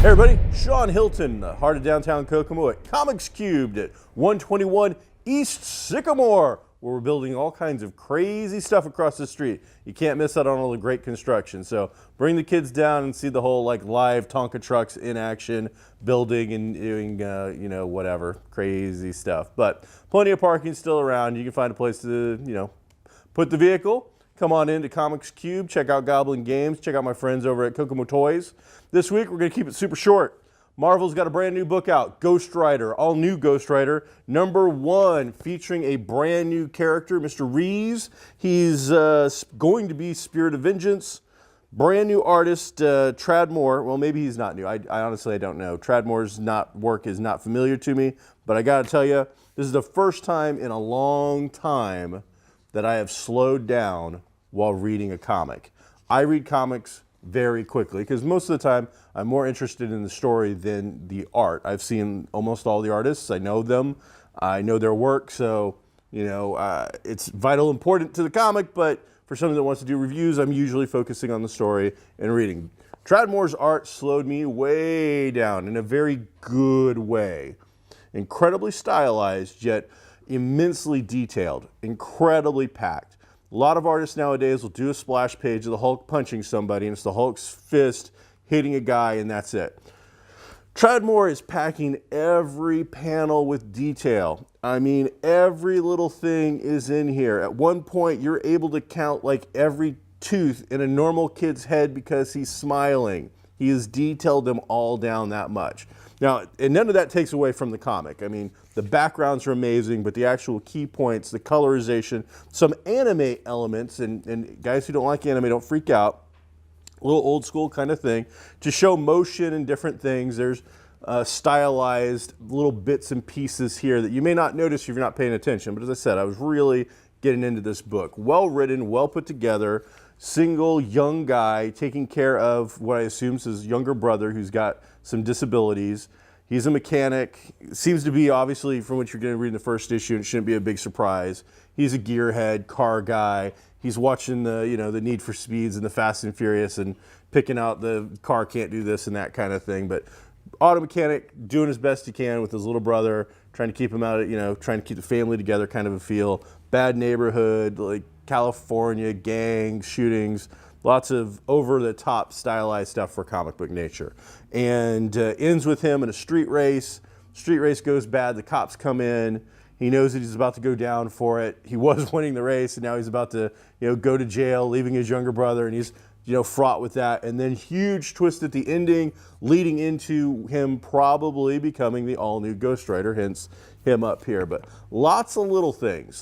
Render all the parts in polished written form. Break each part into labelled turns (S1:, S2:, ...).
S1: Hey everybody, Shawn Hilton, heart of downtown Kokomo at Comics Cubed at 121 East Sycamore, where we're building all kinds of crazy stuff across the street. You can't miss out on all the great construction. So bring the kids down and see the whole live Tonka trucks in action, building and doing whatever crazy stuff. But plenty of parking still around. You can find a place to put the vehicle. Come on into Comics Cube, check out Goblin Games, check out my friends over at Kokomo Toys. This week we're going to keep it super short. Marvel's got a brand new book out, Ghost Rider, all new Ghost Rider, #1, featuring a brand new character, Mr. Reeves. He's going to be Spirit of Vengeance. Brand new artist, Tradmore. Well, maybe he's not new. I honestly don't know. Tradmore's work is not familiar to me, but I got to tell you, this is the first time in a long time that I have slowed down while reading a comic. I read comics very quickly because most of the time I'm more interested in the story than the art. I've seen almost all the artists. I know them. I know their work. So, it's vital important to the comic, but for someone that wants to do reviews, I'm usually focusing on the story and reading. Tradmore's art slowed me way down in a very good way. Incredibly stylized, yet immensely detailed, incredibly packed. A lot of artists nowadays will do a splash page of the Hulk punching somebody, and it's the Hulk's fist hitting a guy, and that's it. Tradmore is packing every panel with detail. I mean, every little thing is in here. At one point, you're able to count every tooth in a normal kid's head because he's smiling. He has detailed them all down that much. Now, and none of that takes away from the comic. I mean, the backgrounds are amazing, but the actual key points, the colorization, some anime elements, and guys who don't like anime, don't freak out. A little old school kind of thing. To show motion and different things, there's stylized little bits and pieces here that you may not notice if you're not paying attention. But as I said, I was really getting into this book. Well written, well put together. Single young guy taking care of what I assume is his younger brother who's got some disabilities. He's a mechanic. Seems to be, obviously, from what you're going to read in the first issue, and it shouldn't be a big surprise. He's a gearhead, car guy. He's watching the Need for Speeds and the Fast and Furious and picking out the car can't do this and that kind of thing. But auto mechanic, doing his best he can with his little brother, trying to keep him out of, trying to keep the family together kind of a feel. Bad neighborhood, California, gangs, shootings, lots of over-the-top stylized stuff for comic book nature. And ends with him in a street race. Street race goes bad, the cops come in. He knows that he's about to go down for it. He was winning the race, and now he's about to go to jail, leaving his younger brother, and he's fraught with that. And then huge twist at the ending, leading into him probably becoming the all-new Ghost Rider, hence him up here. But lots of little things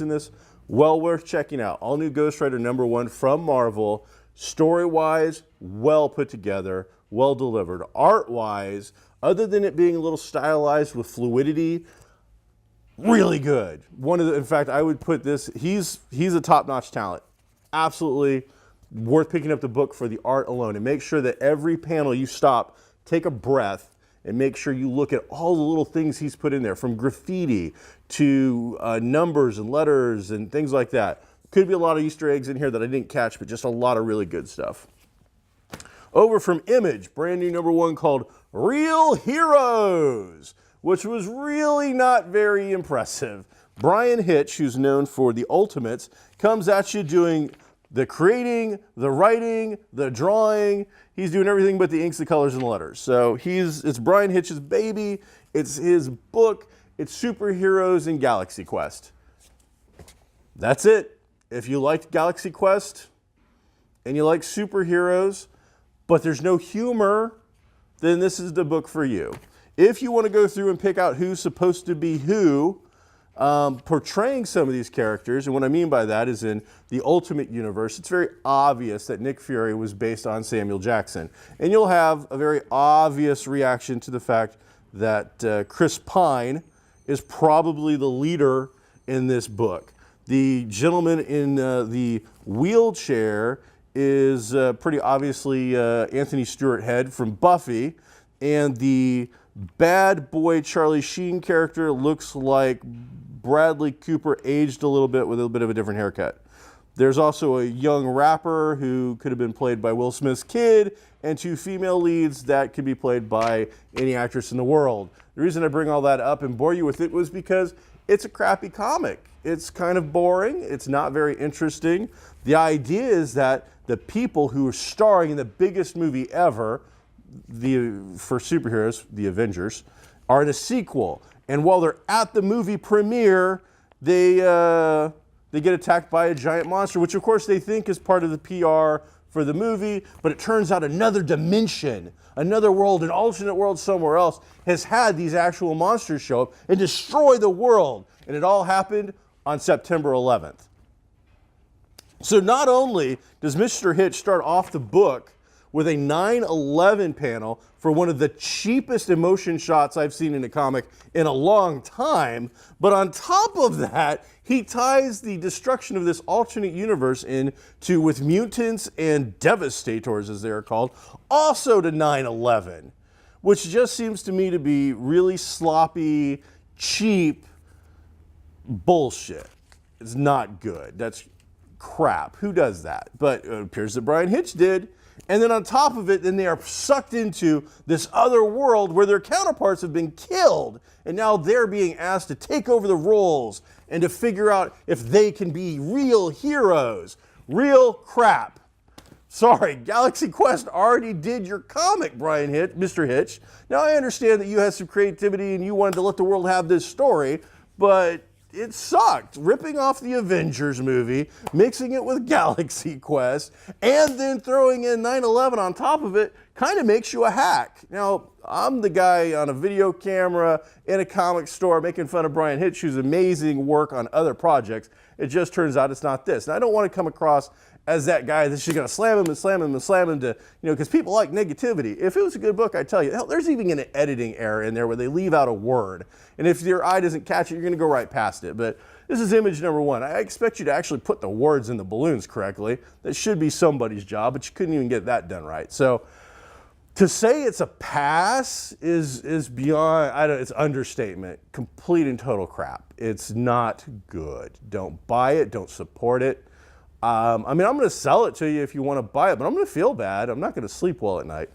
S1: in this. Well worth checking out. All new Ghost Rider #1 from Marvel. Story-wise, well put together, well delivered. Art-wise, other than it being a little stylized with fluidity, really good. In fact, I would put this, he's a top-notch talent. Absolutely worth picking up the book for the art alone. And make sure that every panel you stop, take a breath, and make sure you look at all the little things he's put in there, from graffiti to numbers and letters and things like that. Could be a lot of Easter eggs in here that I didn't catch, but just a lot of really good stuff. Over from Image, brand new #1 called Real Heroes, which was really not very impressive. Brian Hitch, who's known for the Ultimates, comes at you doing the creating, the writing, the drawing. He's doing everything but the inks, the colors, and the letters. So it's Brian Hitch's baby. It's his book. It's superheroes in Galaxy Quest. That's it. If you liked Galaxy Quest and you like superheroes, but there's no humor, then this is the book for you. If you want to go through and pick out who's supposed to be who, portraying some of these characters, and what I mean by that is in the Ultimate Universe, it's very obvious that Nick Fury was based on Samuel Jackson. And you'll have a very obvious reaction to the fact that Chris Pine is probably the leader in this book. The gentleman in the wheelchair is pretty obviously Anthony Stewart Head from Buffy, and the bad boy Charlie Sheen character looks like Bradley Cooper aged a little bit with a bit of a different haircut. There's also a young rapper who could have been played by Will Smith's kid, and 2 female leads that could be played by any actress in the world. The reason I bring all that up and bore you with it was because it's a crappy comic. It's kind of boring. It's not very interesting. The idea is that the people who are starring in the biggest movie ever, for superheroes, the Avengers, are in a sequel. And while they're at the movie premiere, they get attacked by a giant monster, which of course they think is part of the PR for the movie, but it turns out another dimension, another world, an alternate world somewhere else, has had these actual monsters show up and destroy the world. And it all happened on September 11th. So not only does Mr. Hitch start off the book with a 9/11 panel for one of the cheapest emotion shots I've seen in a comic in a long time, but on top of that, he ties the destruction of this alternate universe into, with mutants and devastators as they are called, also to 9/11, which just seems to me to be really sloppy, cheap bullshit. It's not good. That's crap. Who does that? But it appears that Brian Hitch did. And then on top of it, then they are sucked into this other world where their counterparts have been killed. And now they're being asked to take over the roles and to figure out if they can be real heroes. Real crap. Sorry, Galaxy Quest already did your comic, Mr. Hitch. Now I understand that you had some creativity and you wanted to let the world have this story, but it sucked. Ripping off the Avengers movie, mixing it with Galaxy Quest, and then throwing in 9/11 on top of it kind of makes you a hack. Now, I'm the guy on a video camera in a comic store making fun of Brian Hitch, who's amazing work on other projects. It just turns out it's not this. And I don't want to come across as that guy that's just going to slam him and slam him and slam him to, because people like negativity. If it was a good book, I tell you, hell, there's even an editing error in there where they leave out a word. And if your eye doesn't catch it, you're going to go right past it. But this is image number 1. I expect you to actually put the words in the balloons correctly. That should be somebody's job, but you couldn't even get that done right. So to say it's a pass is beyond, it's understatement. Complete and total crap. It's not good. Don't buy it. Don't support it. I'm going to sell it to you if you want to buy it, but I'm going to feel bad. I'm not going to sleep well at night.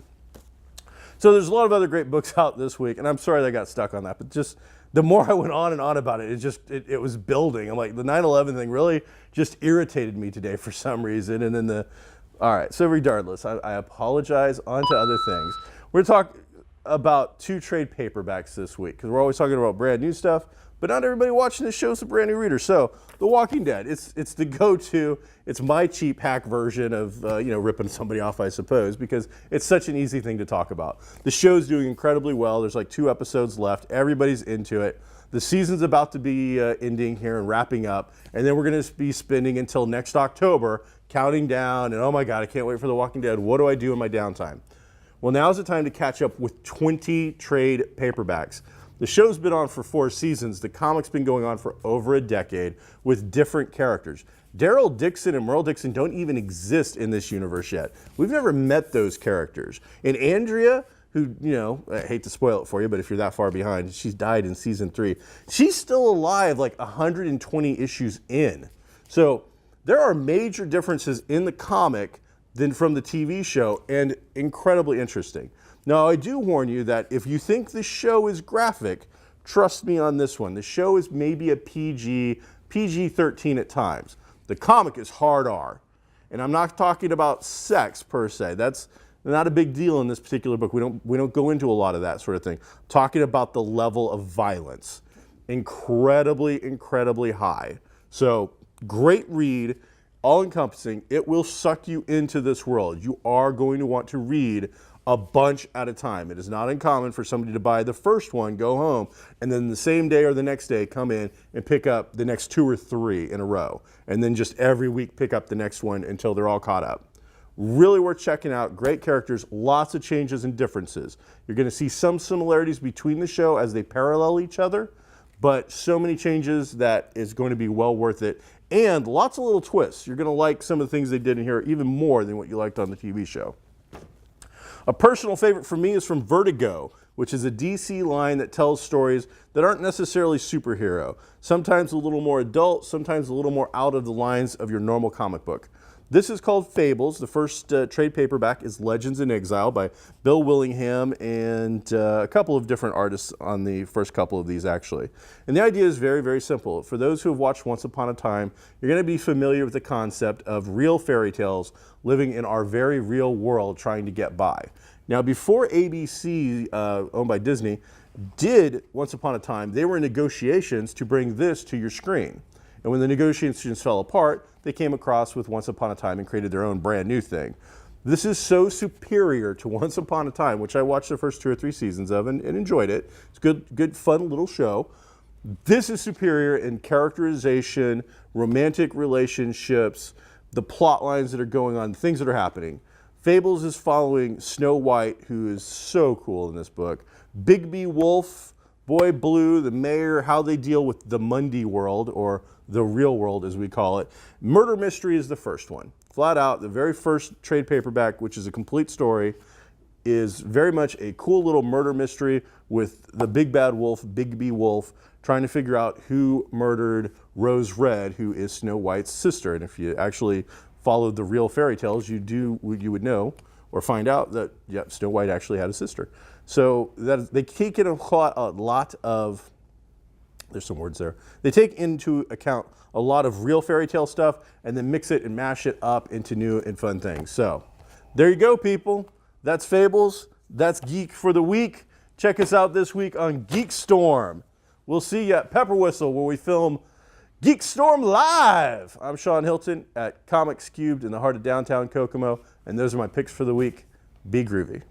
S1: So there's a lot of other great books out this week, and I'm sorry that I got stuck on that, but just the more I went on and on about it, it was building. I'm like, the 9/11 thing really just irritated me today for some reason, and then all right, so regardless, I apologize. On to other things. We're going to talk about 2 trade paperbacks this week, because we're always talking about brand new stuff, but not everybody watching this show is a brand new reader. So, The Walking Dead, it's the go-to. It's my cheap hack version of ripping somebody off, I suppose, because it's such an easy thing to talk about. The show's doing incredibly well. There's like 2 episodes left. Everybody's into it. The season's about to be ending here and wrapping up, and then we're going to be spending until next October counting down, and oh my God, I can't wait for The Walking Dead. What do I do in my downtime? Well, now's the time to catch up with 20 trade paperbacks. The show's been on for 4 seasons. The comic's been going on for over a decade with different characters. Daryl Dixon and Merle Dixon don't even exist in this universe yet. We've never met those characters. And Andrea, who, I hate to spoil it for you, but if you're that far behind, she's died in season 3. She's still alive like 120 issues in. So there are major differences in the comic than from the TV show, and incredibly interesting. Now, I do warn you that if you think the show is graphic, trust me on this one. The show is maybe a PG-13 at times. The comic is hard R. And I'm not talking about sex per se. That's not a big deal in this particular book. We don't go into a lot of that sort of thing. I'm talking about the level of violence. Incredibly, incredibly high. So, great read, all-encompassing. It will suck you into this world. You are going to want to read a bunch at a time. It is not uncommon for somebody to buy the first one, go home, and then the same day or the next day come in and pick up the next 2 or 3 in a row. And then just every week pick up the next one until they're all caught up. Really worth checking out. Great characters, lots of changes and differences. You're going to see some similarities between the show as they parallel each other, but so many changes that it's going to be well worth it. And lots of little twists. You're going to like some of the things they did in here even more than what you liked on the TV show. A personal favorite for me is from Vertigo, which is a DC line that tells stories that aren't necessarily superhero. Sometimes a little more adult, sometimes a little more out of the lines of your normal comic book. This is called Fables. The first trade paperback is Legends in Exile by Bill Willingham and a couple of different artists on the first couple of these, actually. And the idea is very, very simple. For those who have watched Once Upon a Time, you're going to be familiar with the concept of real fairy tales living in our very real world trying to get by. Now, before ABC, owned by Disney, did Once Upon a Time, they were in negotiations to bring this to your screen. And when the negotiations fell apart, they came across with Once Upon a Time and created their own brand new thing. This is so superior to Once Upon a Time, which I watched the first 2 or 3 seasons of and enjoyed it. It's good, fun little show. This is superior in characterization, romantic relationships, the plot lines that are going on, things that are happening. Fables is following Snow White, who is so cool in this book. Bigby Wolf, Boy Blue, the mayor, how they deal with the Mundy world, or the real world as we call it. Murder Mystery is the first one. Flat out, the very first trade paperback, which is a complete story, is very much a cool little murder mystery with the big bad wolf, Bigby Wolf, trying to figure out who murdered Rose Red, who is Snow White's sister. And if you actually followed the real fairy tales, you would know or find out that, yeah, Snow White actually had a sister. So they take in a lot of, there's some words there. They take into account a lot of real fairy tale stuff and then mix it and mash it up into new and fun things. So there you go, people. That's Fables. That's Geek for the Week. Check us out this week on GeekStorm. We'll see you at Pepper Whistle where we film GeekStorm Live. I'm Shawn Hilton at Comics Cubed in the heart of downtown Kokomo, and those are my picks for the week. Be groovy.